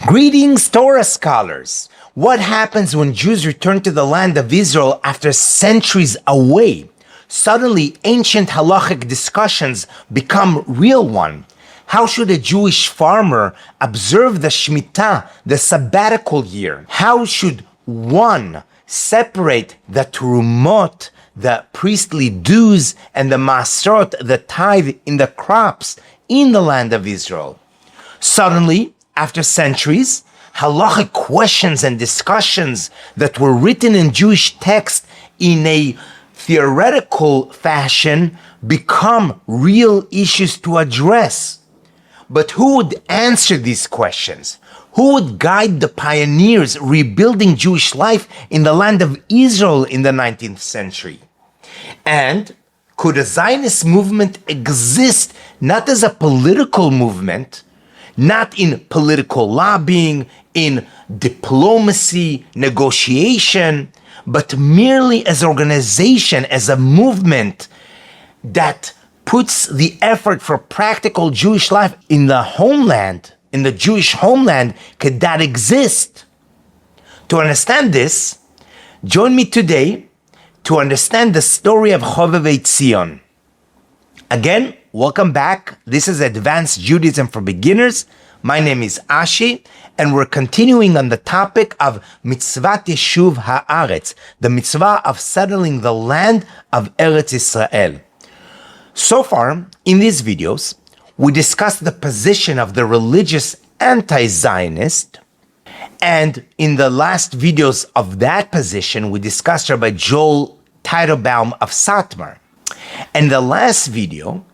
Greetings, Torah scholars! What happens when Jews return to the land of Israel after centuries away? Suddenly, ancient halachic discussions become real one. How should a Jewish farmer observe the Shemittah, the sabbatical year? How should one separate the Terumot, the priestly dues, and the masrot, the tithe in the crops in the land of Israel? Suddenly, after centuries, halachic questions and discussions that were written in Jewish text in a theoretical fashion become real issues to address. But who would answer these questions? Who would guide the pioneers rebuilding Jewish life in the land of Israel in the 19th century? And could a Zionist movement exist not as a political movement, not in political lobbying, in diplomacy, negotiation, but merely as an organization, as a movement that puts the effort for practical Jewish life in the homeland, in the Jewish homeland? Could that exist? To understand this, join me today to understand the story of Chovevei Zion. Again, welcome back. This is Advanced Judaism for Beginners. My name is Ashi, and we're continuing on the topic of mitzvot Yeshuv Haaretz, the mitzvah of settling the land of Eretz Israel. So far, in these videos, we discussed the position of the religious anti-Zionist, and in the last videos of that position, we discussed Rabbi Joel Teitelbaum of Satmar. In the last video,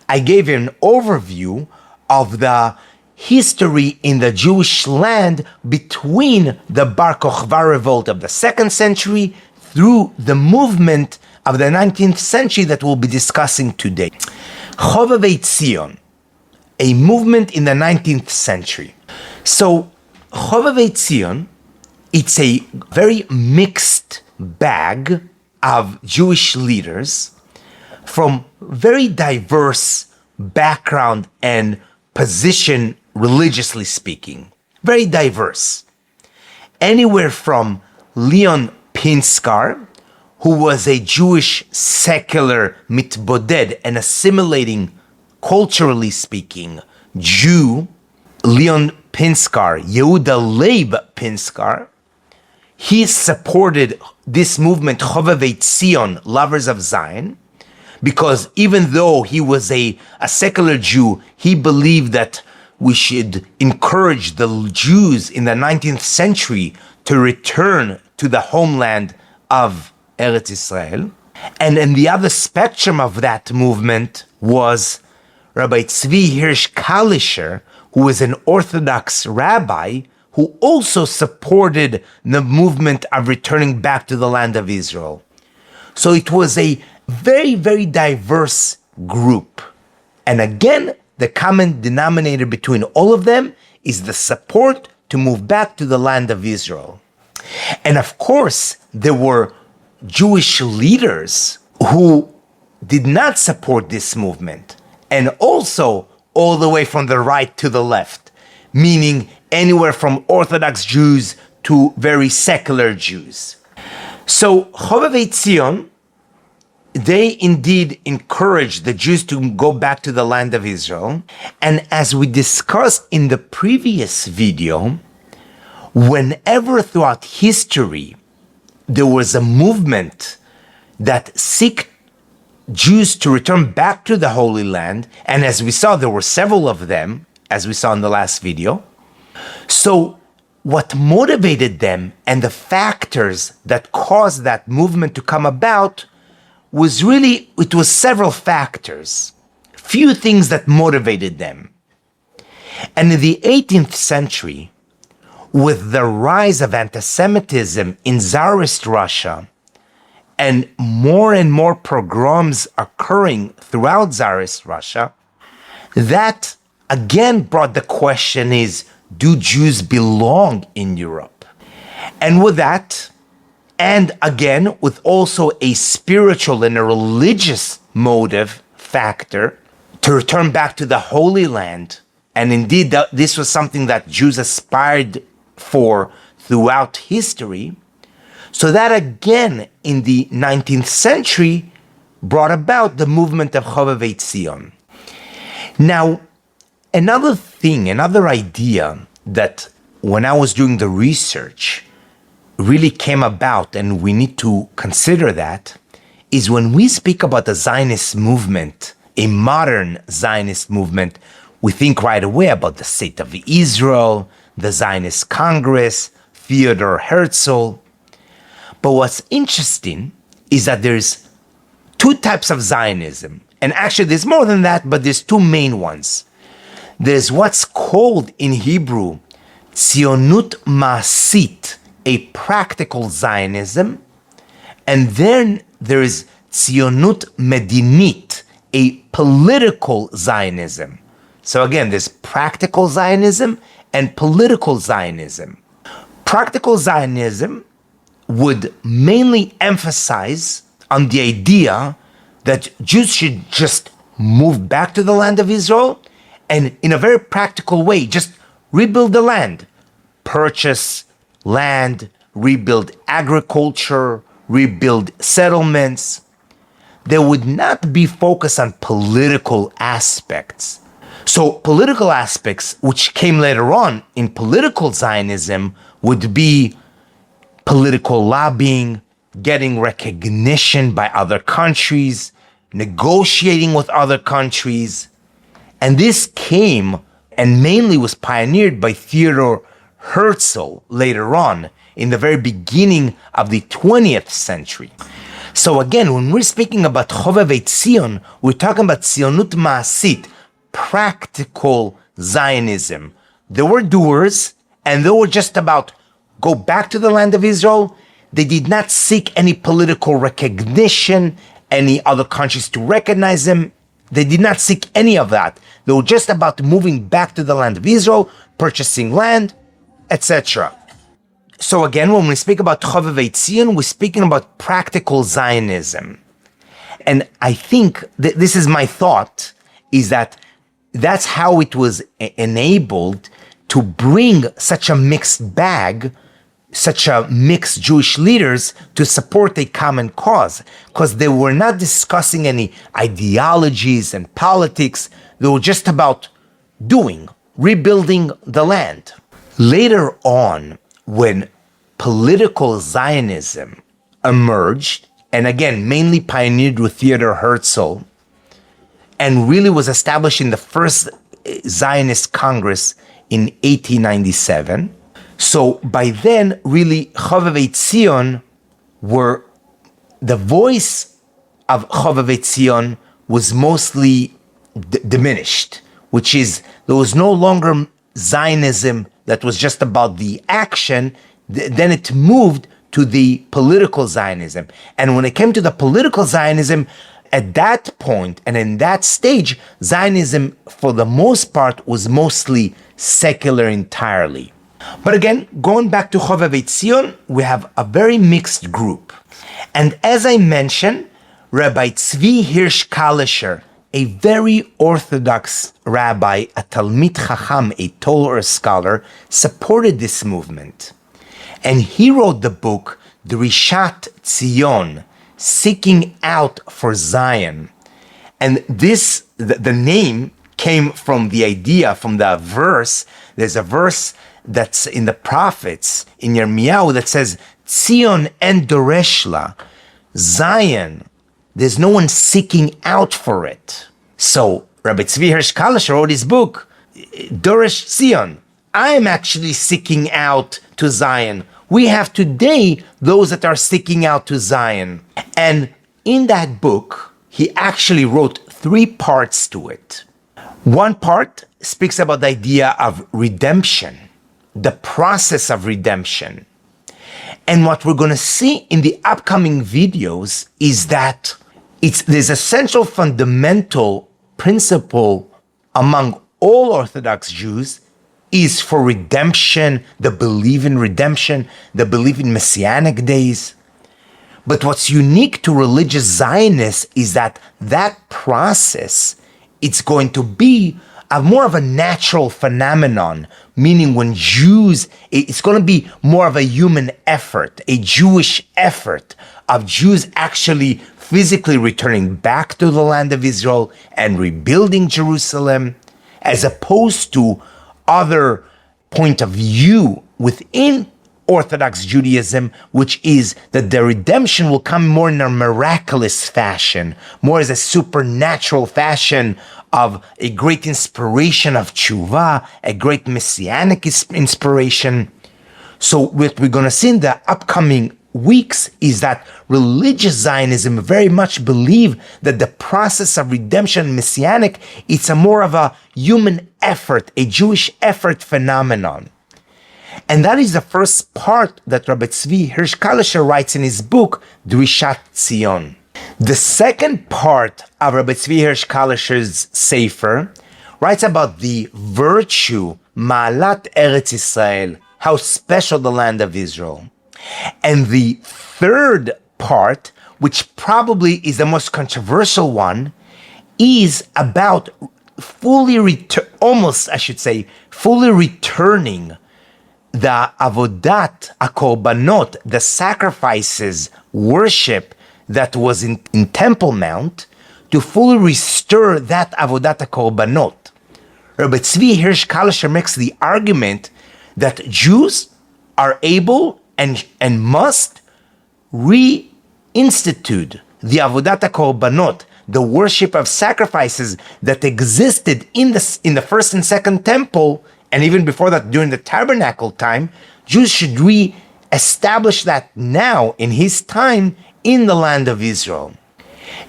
I gave an overview of the history in the Jewish land between the Bar Kokhba revolt of the 2nd century through the movement of the 19th century that we'll be discussing today. Chovevei Zion, a movement in the 19th century. So, Chovevei Zion, it's a very mixed bag of Jewish leaders from very diverse background and position, religiously speaking. Very diverse. Anywhere from Leon Pinskar, who was a Jewish secular mitboded and assimilating, culturally speaking, Jew. Leon Pinskar, Yehuda Leib Pinskar, he supported this movement, Chovevei Zion, Lovers of Zion, because even though he was a secular Jew, he believed that we should encourage the Jews in the 19th century to return to the homeland of Eretz Israel. And in the other spectrum of that movement was Rabbi Zvi Hirsch Kalischer, who was an Orthodox rabbi who also supported the movement of returning back to the land of Israel. So it was a very, very diverse group. And again, the common denominator between all of them is the support to move back to the land of Israel. And of course, there were Jewish leaders who did not support this movement, and also all the way from the right to the left, meaning anywhere from Orthodox Jews to very secular Jews. So Chovevei Zion, they indeed encouraged the Jews to go back to the land of Israel. And as we discussed in the previous video, whenever throughout history there was a movement that seek Jews to return back to the Holy Land, and as we saw, there were several of them, as we saw in the last video. So what motivated them and the factors that caused that movement to come about was really, it was several factors, few things that motivated them. And in the 18th century, with the rise of anti-Semitism in Tsarist Russia, and more pogroms occurring throughout Tsarist Russia, that again brought the question is, do Jews belong in Europe? And with that, and again with also a spiritual and a religious motive factor, to return back to the Holy Land And indeed, this was something that Jews aspired for throughout history. So that again, in the 19th century, brought about the movement of Chovevei Zion. Now, another idea that when I was doing the research really came about, and we need to consider that, is when we speak about the Zionist movement, a modern Zionist movement, we think right away about the State of Israel, the Zionist Congress, Theodor, Herzl. But what's interesting is that there's two types of Zionism. And actually there's more than that, but there's two main ones. There's what's called in Hebrew Tzionut Ma'asit, a practical Zionism. And then there is Tzionut Medinit, a political Zionism. So again, there's practical Zionism and political Zionism. Practical Zionism would mainly emphasize on the idea that Jews should just move back to the land of Israel and in a very practical way, just rebuild the land, purchase land, rebuild agriculture, rebuild settlements. There would not be focus on political aspects. So political aspects, which came later on in political Zionism, would be political lobbying, getting recognition by other countries, negotiating with other countries. And this came and mainly was pioneered by Theodor Herzl later on in the very beginning of the 20th century. So again, when we're speaking about Chovevei Zion, we're talking about Tzionut Ma'asit, practical Zionism. There were doers, and they were just about go back to the land of Israel. They did not seek any political recognition, any other countries to recognize them. They did not seek any of that. They were just about moving back to the land of Israel, purchasing land, etc. So again, when we speak about Chovevei Zion, we're speaking about practical Zionism. And I think that this is my thought, is that that's how it was enabled to bring such a mixed bag, such a mixed Jewish leaders to support a common cause, because they were not discussing any ideologies and politics. They were just about rebuilding the land. Later on, when political Zionism emerged, and again, mainly pioneered with Theodor Herzl, and really was established in the first Zionist Congress in 1897. So by then, really, Chovevei Zion were, the voice of Chovevei Zion was mostly diminished, which is, there was no longer Zionism that was just about the action. Then it moved to the political Zionism. And when it came to the political Zionism, at that point and in that stage, Zionism, for the most part, was mostly secular entirely. But again, going back to Chovevei Zion, we have a very mixed group. And as I mentioned, Rabbi Zvi Hirsch Kalischer, a very orthodox rabbi, a Talmid Chacham, a Torah scholar, supported this movement. And he wrote the book, Drishat Zion, Seeking Out for Zion. And this, the name came from the idea, from the verse. There's a verse that's in the prophets, in Yirmiyahu, that says, Zion en doreshla, Zion, there's no one seeking out for it. So Rabbi Zvi Hirsch Kalischer wrote his book, Doresh Zion. I am actually seeking out to Zion. We have today those that are seeking out to Zion. And in that book, he actually wrote 3 parts to it. One part speaks about the idea of redemption, the process of redemption. And what we're going to see in the upcoming videos is that there's a central fundamental principle among all Orthodox Jews is for redemption, the belief in redemption, the belief in Messianic days. But what's unique to religious Zionists is that process, it's going to be more of a natural phenomenon, meaning when Jews, it's going to be more of a human effort, a Jewish effort of Jews actually physically returning back to the land of Israel and rebuilding Jerusalem, as opposed to other point of view within Orthodox Judaism, which is that the redemption will come more in a miraculous fashion, more as a supernatural fashion of a great inspiration of tshuva, a great messianic inspiration. So what we're going to see in the upcoming weeks is that religious Zionism very much believe that the process of redemption messianic, it's a more of a human effort, a Jewish effort phenomenon. And that is the first part that Rabbi Zvi Hirsch Kalischer writes in his book, Drishat Zion. The second part of Rabbi Zvi Hirsch Kalischer's Sefer writes about the virtue, Ma'alat Eretz Yisrael, how special the land of Israel. And the third part, which probably is the most controversial one, is about fully returning the avodat akorbanot, the sacrifices, worship that was in Temple Mount, to fully restore that avodat akorbanot. Rabbi Zvi Hirsch Kalischer makes the argument that Jews are able and must reinstitute the avodat akorbanot, the worship of sacrifices that existed in the first and second temple. And even before that, during the tabernacle time, Jews should re-establish that now, in his time, in the land of Israel.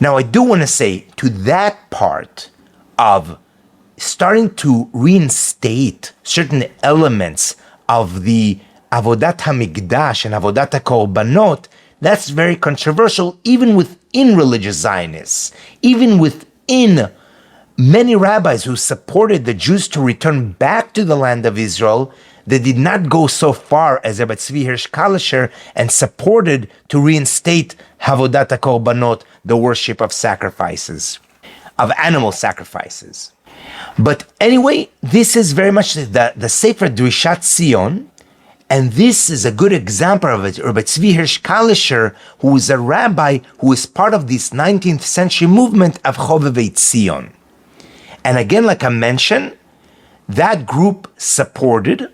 Now, I do want to say to that part of starting to reinstate certain elements of the Avodat HaMikdash and Avodat HaKorbanot, that's very controversial, even within religious Zionists, even within many rabbis who supported the Jews to return back to the land of Israel. They did not go so far as Rabbi Zvi Hirsch Kalischer and supported to reinstate Avodat HaKorbanot, the worship of sacrifices, of animal sacrifices. But anyway, this is very much the Sefer Drishat Zion, and this is a good example of it. Rabbi Zvi Hirsch Kalischer, who is a rabbi who is part of this 19th century movement of Chovevei Zion. And again, like I mentioned, that group supported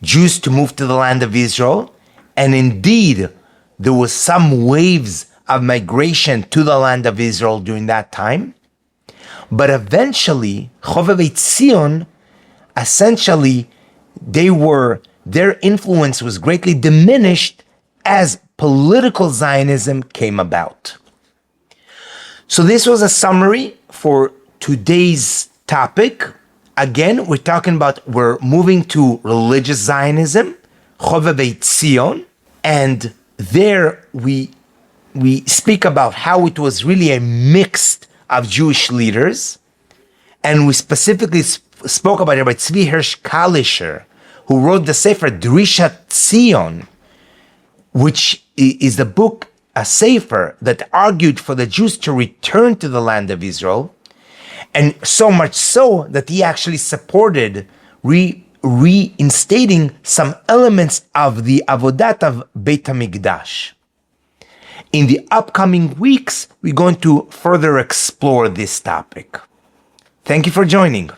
Jews to move to the land of Israel. And indeed, there was some waves of migration to the land of Israel during that time. But eventually, Chovevei Zion, essentially, their influence was greatly diminished as political Zionism came about. So this was a summary for today's topic. Again, we're moving to religious Zionism, Chovevei Zion, and there we speak about how it was really a mix of Jewish leaders, and we specifically spoke about Rabbi Zvi Hirsch Kalischer, who wrote the Sefer Drishat Zion, which is the book, a Sefer that argued for the Jews to return to the land of Israel. And so much so that he actually supported reinstating some elements of the Avodat of Beit HaMikdash. In the upcoming weeks, we're going to further explore this topic. Thank you for joining.